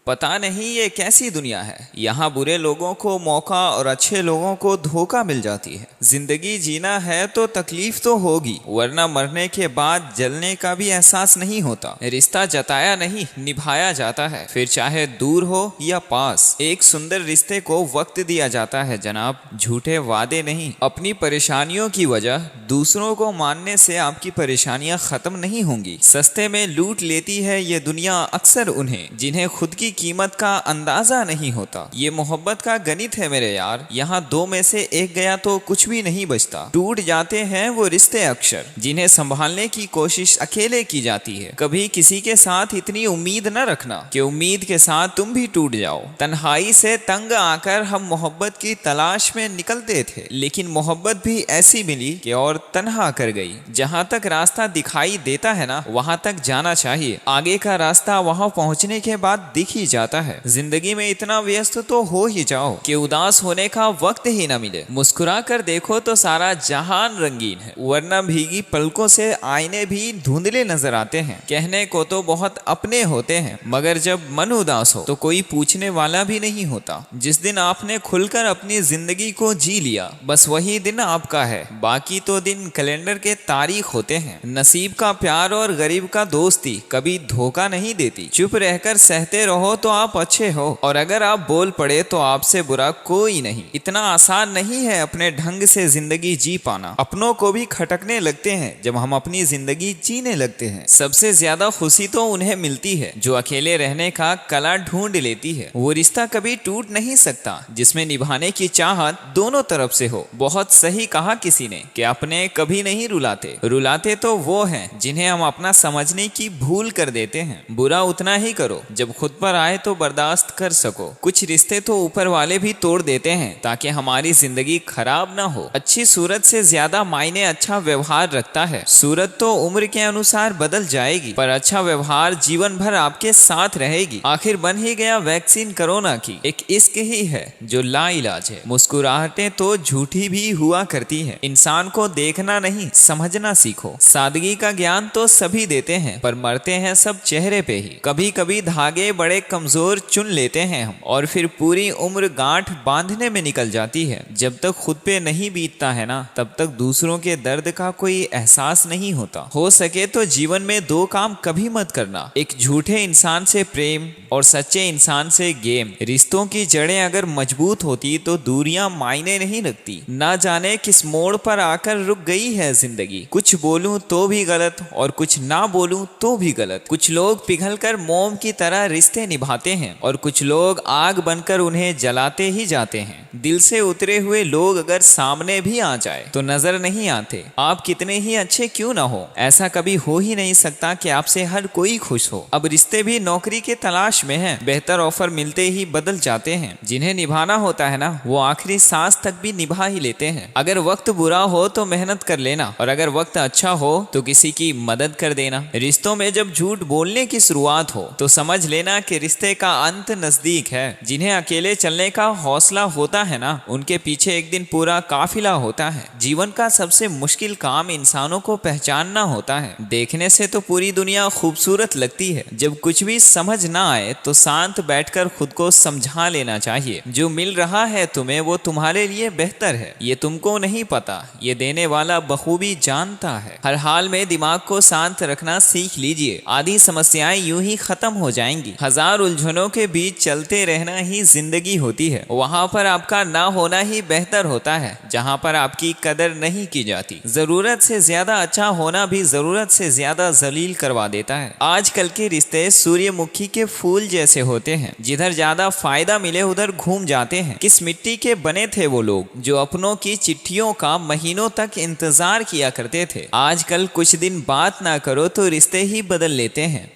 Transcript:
पता नहीं ये कैसी दुनिया है। यहाँ बुरे लोगों को मौका और अच्छे लोगों को धोखा मिल जाती है। जिंदगी जीना है तो तकलीफ तो होगी, वरना मरने के बाद जलने का भी एहसास नहीं होता। रिश्ता जताया नहीं, निभाया जाता है, फिर चाहे दूर हो या पास। एक सुंदर रिश्ते को वक्त दिया जाता है जनाब, झूठे वादे नहीं। अपनी परेशानियों की वजह दूसरों को मानने से आपकी परेशानियां खत्म नहीं होंगी। सस्ते में लूट लेती है ये दुनिया अक्सर उन्हें जिन्हें खुद की कीमत का अंदाजा नहीं होता। ये मोहब्बत का गणित है मेरे यार, यहाँ दो में से एक गया तो कुछ भी नहीं बचता। टूट जाते हैं वो रिश्ते अक्सर जिन्हें संभालने की कोशिश अकेले की जाती है। कभी किसी के साथ इतनी उम्मीद न रखना कि उम्मीद के साथ तुम भी टूट जाओ। तन्हाई से तंग आकर हम मोहब्बत की तलाश में निकलते थे, लेकिन मोहब्बत भी ऐसी मिली कि और तन्हा कर गई। जहाँ तक रास्ता दिखाई देता है ना, वहाँ तक जाना चाहिए। आगे का रास्ता वहाँ पहुँचने के बाद दिख ही जाता है। जिंदगी में इतना व्यस्त तो हो ही जाओ कि उदास होने का वक्त ही न मिले। मुस्कुरा कर देखो तो सारा जहान रंगीन है, वरना भीगी पलकों से आईने भी धुंधले नजर आते हैं। कहने को तो बहुत अपने होते हैं, मगर जब मन उदास हो तो कोई पूछने वाला भी नहीं होता। जिस दिन आपने खुलकर अपनी जिंदगी को जी लिया, बस वही दिन आपका है। बाकी तो दिन कैलेंडर के तारीख होते हैं। नसीब का प्यार और गरीब का दोस्ती कभी धोखा नहीं देती। चुप रहकर सहते रहो तो आप अच्छे हो, और अगर आप बोल पड़े तो आपसे बुरा कोई नहीं। इतना आसान नहीं है अपने ढंग से जिंदगी जी पाना। अपनों को भी खटकने लगते हैं जब हम अपनी जिंदगी जीने लगते हैं। सबसे ज्यादा खुशी तो उन्हें मिलती है जो अकेले रहने का कला ढूंढ लेती है। वो रिश्ता कभी टूट नहीं सकता जिसमें निभाने की चाहत दोनों तरफ से हो। बहुत सही कहा किसी ने कि अपने कभी नहीं रुलाते, रुलाते तो वो हैं जिन्हें हम अपना समझने की भूल कर देते हैं। बुरा उतना ही करो जब खुद पर आए तो बर्दाश्त कर सको। कुछ रिश्ते तो ऊपर वाले भी तोड़ देते हैं ताकि हमारी जिंदगी खराब ना हो। अच्छी सूरत से ज्यादा मायने अच्छा व्यवहार रखता है। सूरत तो उम्र के अनुसार बदल जाएगी, पर अच्छा व्यवहार जीवन भर आपके साथ रहेगी। आखिर बन ही गया वैक्सीन कोरोना की। एक इश्क ही है जो लाइलाज है। मुस्कुराहटें तो झूठी भी हुआ करती है। इंसान को देखना नहीं, समझना सीखो। सादगी का ज्ञान तो सभी देते हैं, पर मरते हैं सब चेहरे पे ही। कभी कभी धागे बड़े कमजोर चुन लेते हैं हम, और फिर पूरी उम्र गांठ बांधने में निकल जाती है। जब तक खुद पे नहीं बीतता है ना, तब तक दूसरों के दर्द का कोई एहसास नहीं होता। हो सके तो जीवन में दो काम कभी मत करना, एक झूठे इंसान से प्रेम और सच्चे इंसान से गेम। रिश्तों की जड़ें अगर मजबूत होती तो दूरियां मायने नहीं रखती। ना जाने किस मोड़ पर आकर रुक गई है जिंदगी। कुछ बोलूं तो भी गलत और कुछ ना बोलूं तो भी गलत। कुछ लोग पिघलकर मोम की तरह रिश्ते निभाते हैं और कुछ लोग आग बनकर उन्हें जलाते ही जाते हैं। दिल से उतरे हुए लोग अगर सामने भी आ जाए तो नजर नहीं आते। आप कितने ही अच्छे क्यों ना हो, ऐसा कभी हो ही नहीं सकता कि आपसे हर कोई खुश हो। अब रिश्ते भी नौकरी के तलाश में हैं। बेहतर ऑफर मिलते ही बदल जाते हैं। जिन्हें निभाना होता है ना, वो आखिरी सांस तक भी निभा ही लेते हैं। अगर वक्त बुरा हो तो मेहनत कर लेना, और अगर वक्त अच्छा हो तो किसी की मदद कर देना। रिश्तों में जब झूठ बोलने की शुरुआत हो तो समझ लेना कि रिश्ते का अंत नजदीक है। जिन्हें अकेले चलने का हौसला होता है ना, उनके पीछे एक दिन पूरा काफिला होता है। जीवन का सबसे मुश्किल काम इंसानों को पहचानना होता है। देखने से तो पूरी दुनिया खूबसूरत लगती है। जब कुछ भी समझ ना आए तो शांत बैठकर खुद को समझा लेना चाहिए। जो मिल रहा है तुम्हें वो तुम्हारे लिए बेहतर है, ये तुमको नहीं पता, ये देने वाला बखूबी जानता है। हर हाल में दिमाग को शांत रखना सीख लीजिए। आधी समस्याएं यूं ही खत्म हो जाएंगी। हजार उलझनों के बीच चलते रहना ही जिंदगी होती है। वहाँ पर आपका ना होना ही बेहतर होता है जहाँ पर आपकी कदर नहीं की जाती। जरूरत से ज्यादा अच्छा होना भी जरूरत से ज्यादा जलील करवा देता है। आजकल के रिश्ते सूर्यमुखी के फूल जैसे होते हैं, जिधर ज्यादा फायदा मिले उधर घूम जाते हैं। किस मिट्टी के बने थे वो लोग जो अपनों की चिट्ठियों का महीनों तक इंतजार किया करते थे। आजकल कुछ दिन बात ना करो तो रिश्ते ही बदल लेते हैं।